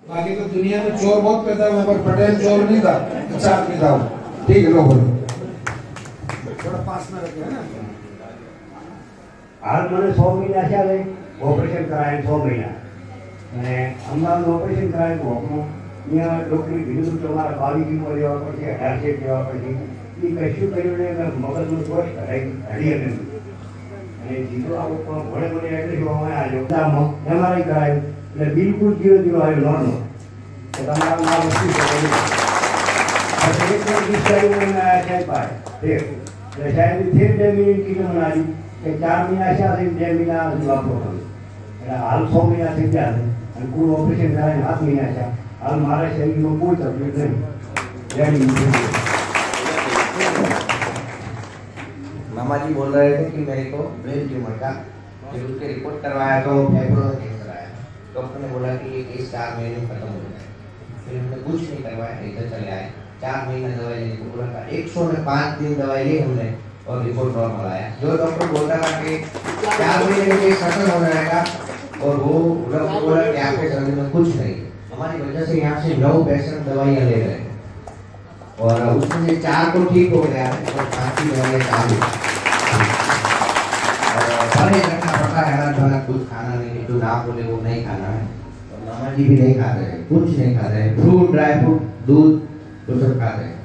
बाकी तो दुनिया में चोर बहुत पैदा हुए पर पटेल चोर नहीं था, अच्छा आदमी था। ठीक है, लो बोलो थोड़ा पास में रखिए ना। हाल मैंने 100 महीना चाले ऑपरेशन कराए 100 महीना અને અમદાવાદ ઓપરેશન કરાય તો અહીંયા ડૉક્ટરે કીધું તમારા 22 કિલો લેવા પડશે, 18 લેવા પડશે. એ કશું કર્યું ને મગજનું સ્વસ્થ હડી અને સીધો આવો ભણે ભણે એટલે જોવામાં આવ્યો એમઆરઆઈ કરાયું એટલે બિલકુલ જીરો જીરો આવ્યો નોર્મલ. તો તમારા આ વસ્તુ એટલે સાહેબ 2 મિનિટ કીધું મને આવી કે 4 મહિના થયા 2 મહિના વાપરો કર્યું. એટલે હાલ 100 મહિના થઈ ગયા છે અને કુલ ऑपरेशन कराए 7 महीना था। हाल हमारे शरीर में कोई तकलीफ नहीं। मामा जी बोल रहे थे कि मेरे को ब्रेन ट्यूमर का फिर उसके रिपोर्ट करवाया तो फाइब्रो कैंसर आया। डॉक्टर ने बोला कि ये केस 4 महीने में खत्म हो जाएगा। फिर हमने कुछ नहीं करवाया, इधर चले आए। 4 महीना दवाई लेने को बोला था, 105 दिन दवाई ली हमने और रिपोर्ट नॉर्मल आया। जो डॉक्टर बोलता था कि 4 महीने में केस खत्म हो जाएगा और वो डॉक्टर बोला कि आपके शरीर में कुछ नहीं है। हमारी वजह से यहाँ से 9 पेशेंट दवाइयाँ ले रहे हैं और उसमें से 4 तो ठीक हो गया है और 5 की दवाइयाँ चालू। भले रखना पड़ता है खाना, कुछ खाना नहीं, जो ना बोले वो नहीं खाना है। और मामा जी भी नहीं खा रहे, कुछ नहीं खा रहे, फ्रूट, ड्राई फ्रूट, दूध तो सब खा रहे हैं।